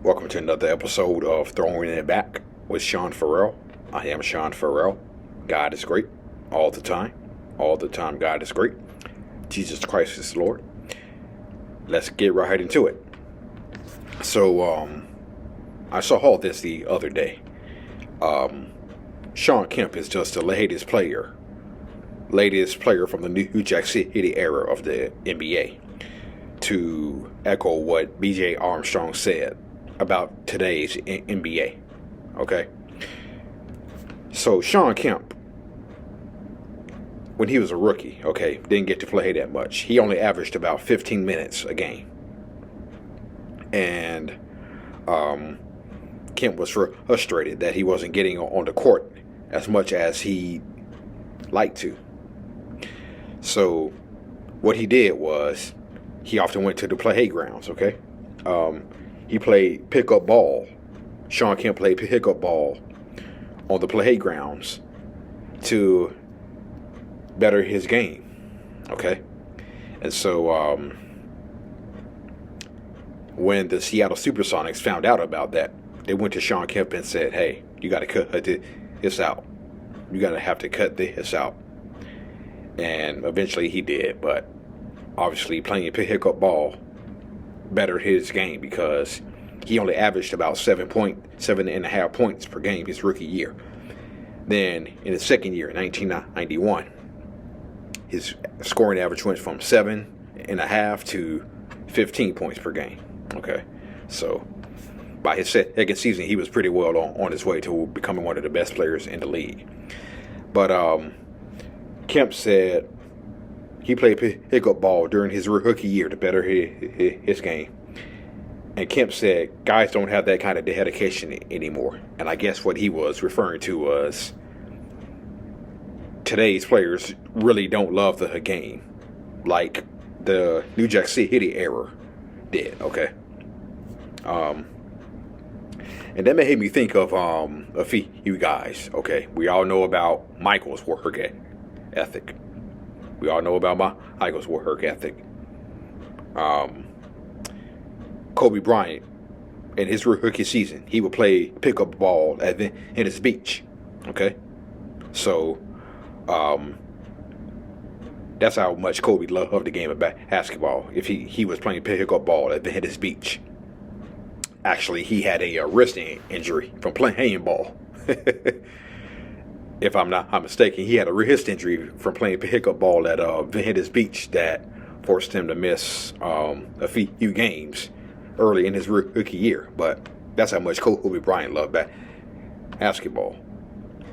Welcome to another episode of Throwing It Back with Sean Farrell. I am Sean Farrell. God is great all the time. All the time, God is great. Jesus Christ is Lord. Let's get right into it. So, I saw all this the other day. Shawn Kemp is just the latest player from the New Jack City era of the NBA. To echo what B.J. Armstrong said about today's NBA. Okay? So, Shawn Kemp, when he was a rookie, didn't get to play that much. He only averaged about 15 minutes a game. And Kemp was frustrated that he wasn't getting on the court as much as he liked to. So, what he did was, he often went to the playgrounds, okay? He played pickup ball. Shawn Kemp played pickup ball on the playgrounds to better his game, okay? And so when the Seattle Supersonics found out about that, they went to Shawn Kemp and said, hey, you got to cut this out. You got to have to cut this out. And eventually he did, but obviously playing pickup ball bettered his game because he only averaged about 7.5 points per game his rookie year. Then in his second year, in 1991, his scoring average went from 7.5 to 15 points per game. Okay, so by his second season, he was pretty well on his way to becoming one of the best players in the league. But Kemp said he played pickup ball during his rookie year to better his game. And Kemp said guys don't have that kind of dedication anymore. And I guess what he was referring to was today's players really don't love the game like the New Jack City era did, okay? And that made me think of a few guys, okay? We all know about Michael's work ethic. We all know about Michael's work ethic. Kobe Bryant, in his rookie season, he would play pickup ball at Venice Beach. Okay? So, that's how much Kobe loved the game of basketball. If he was playing pickup ball at Venice Beach. Actually, he had a wrist injury from playing ball. If I'm not mistaken, he had a wrist injury from playing pickup ball at Venice Beach that forced him to miss a few games early in his rookie year. But that's how much Kobe Bryant loved basketball.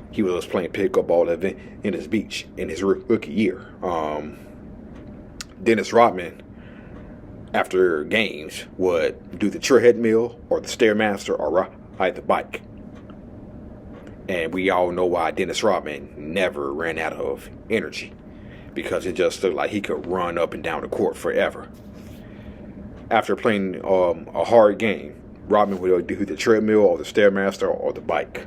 He was playing pickup ball at Venice Beach in his rookie year. Dennis Rodman, after games, would do the treadmill or the Stairmaster or ride the bike. And we all know why Dennis Rodman never ran out of energy. Because it just looked like he could run up and down the court forever. After playing a hard game, Rodman would do the treadmill or the Stairmaster or the bike.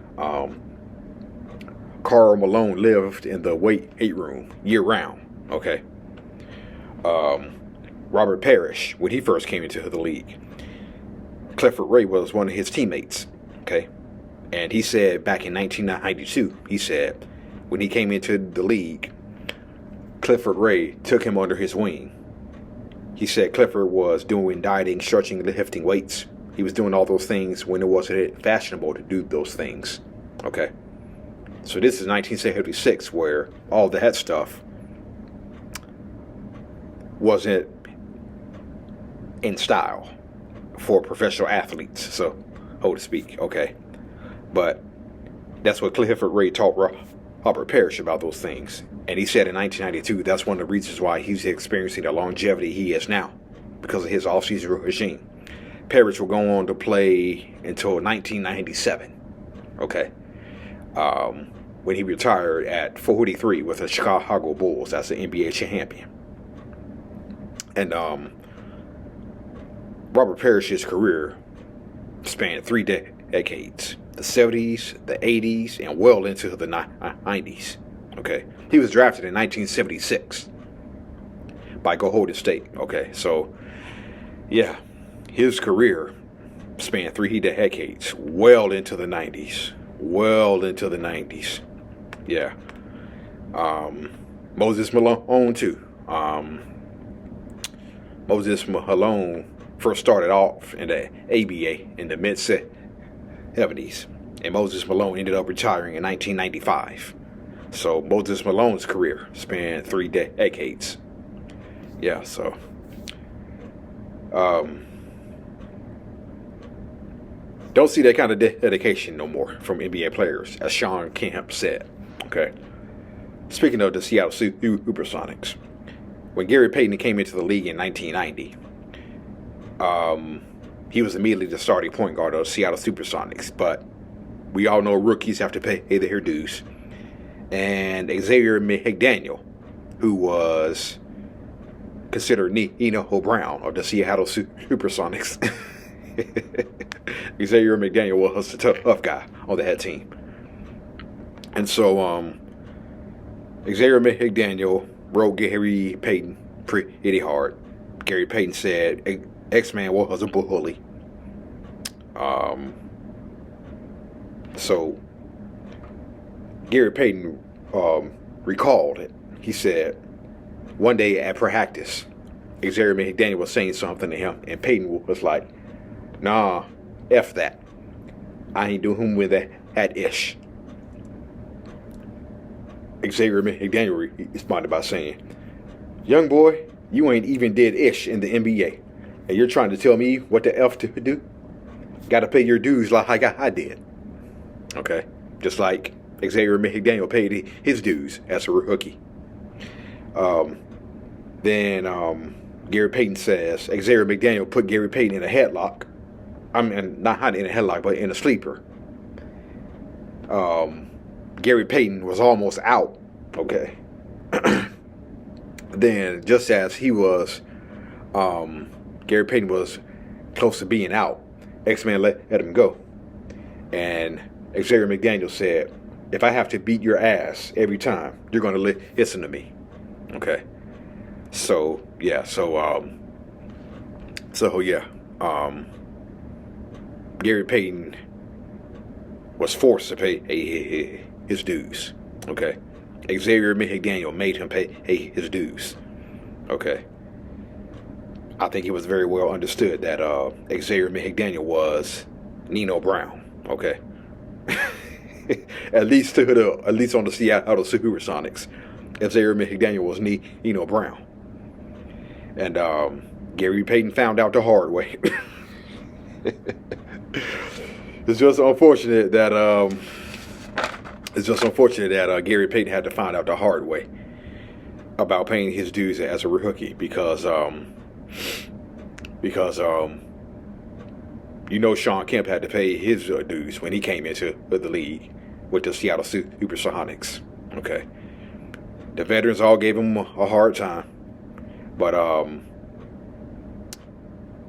Karl Malone lived in the weight room year-round. Okay. Robert Parrish, when he first came into the league, Clifford Ray was one of his teammates. Okay. And he said back in 1992, he said, when he came into the league, Clifford Ray took him under his wing. He said Clifford was doing dieting, stretching, lifting weights. He was doing all those things when it wasn't fashionable to do those things. Okay. So this is 1976 where all that stuff wasn't in style for professional athletes, so to speak. Okay. But that's what Clifford Ray taught Robert Parrish about those things. And he said in 1992, that's one of the reasons why he's experiencing the longevity he is now, because of his off-season regime. Parrish will go on to play until 1997, okay, when he retired at 43 with the Chicago Bulls as the NBA champion. And Robert Parrish's career spanned 3 decades. The 70s, the 80s, and well into the 90s. Okay, he was drafted in 1976 by Golden State. Okay, so yeah, his career spanned 3 decades, well into the 90s. Well into the 90s. Yeah. Moses Malone, too. Moses Malone first started off in the ABA in the mid-70s. And Moses Malone ended up retiring in 1995. So Moses Malone's career spanned 3 decades. Yeah, so don't see that kind of dedication no more from NBA players, as Shawn Kemp said. Okay. Speaking of the Seattle Supersonics, when Gary Payton came into the league in 1990, he was immediately the starting point guard of the Seattle Supersonics. But we all know rookies have to pay their dues. And Xavier McDaniel, who was considered Nino Brown of the Seattle Supersonics, Xavier McDaniel was a tough guy on the head team. And so Xavier McDaniel wrote Gary Payton pretty hard. Gary Payton said X-Man was a bully. So Gary Payton recalled it. He said, one day at practice, Xavier McDaniel was saying something to him, and Payton was like, nah, F that. I ain't doing him with that ish. Xavier McDaniel responded by saying, young boy, you ain't even did ish in the NBA, and you're trying to tell me what the F to do? Gotta pay your dues like I did. Okay? Just like Xavier McDaniel paid his dues as a rookie. Then Gary Payton says Xavier McDaniel put Gary Payton in a headlock. I mean, not in a headlock, but in a sleeper. Gary Payton was almost out. Okay. Then, just as he was, Gary Payton was close to being out, X-Man let him go. And Xavier McDaniel said, if I have to beat your ass every time, you're going to listen to me. Okay. So, yeah. Gary Payton was forced to pay his dues. Okay. Xavier McDaniel made him pay his dues. Okay. I think it was very well understood that Xavier McDaniel was Nino Brown. Okay. at least on the Seattle Supersonics, Xavier McDaniel was Nino Brown. And Gary Payton found out the hard way. It's just unfortunate that Gary Payton had to find out the hard way about paying his dues as a rookie, because Shawn Kemp had to pay his dues when he came into the league with the Seattle Supersonics. Okay, the veterans all gave him a hard time, but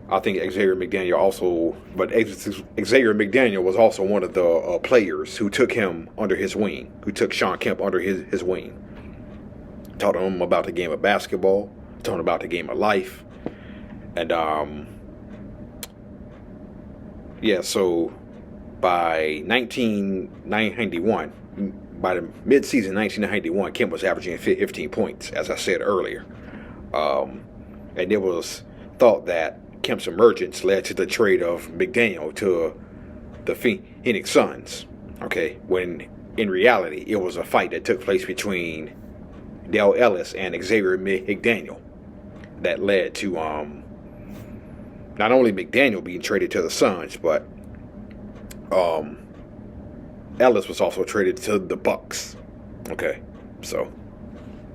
I think Xavier McDaniel was also one of the players who took him under his wing, who took Shawn Kemp under his wing. Taught him about the game of basketball, taught him about the game of life. And, so by the mid-season 1991, Kemp was averaging 15 points, as I said earlier. And it was thought that Kemp's emergence led to the trade of McDaniel to the Phoenix Suns, okay, when in reality it was a fight that took place between Dale Ellis and Xavier McDaniel that led to not only McDaniel being traded to the Suns, but Ellis was also traded to the Bucks. Okay, so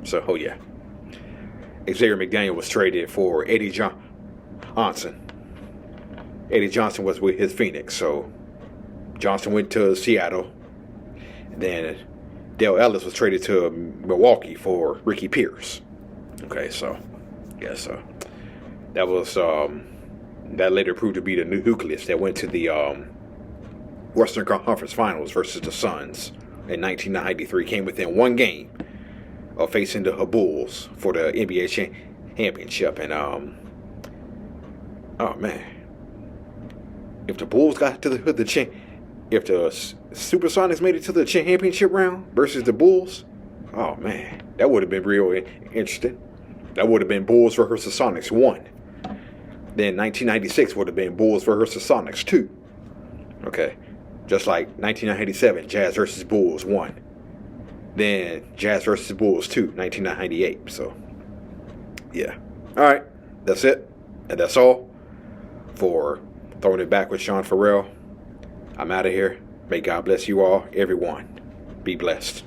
yeah. Xavier McDaniel was traded for Eddie Johnson. Eddie Johnson was with his Phoenix, so Johnson went to Seattle. And then Dale Ellis was traded to Milwaukee for Ricky Pierce. Okay, so that was that later proved to be the nucleus that went to the Western Conference Finals versus the Suns in 1993. Came within one game of facing the Bulls for the NBA championship. And oh man, if the Bulls got to if the Supersonics made it to the championship round versus the Bulls, oh man, that would have been real interesting. That would have been Bulls versus Sonics 1. Then 1996 would have been Bulls versus Sonics 2. Okay. Just like 1997, Jazz versus Bulls 1. Then Jazz versus Bulls 2, 1998. So, yeah. All right. That's it. And that's all for Throwing It Back with Sean Farrell. I'm out of here. May God bless you all, everyone. Be blessed.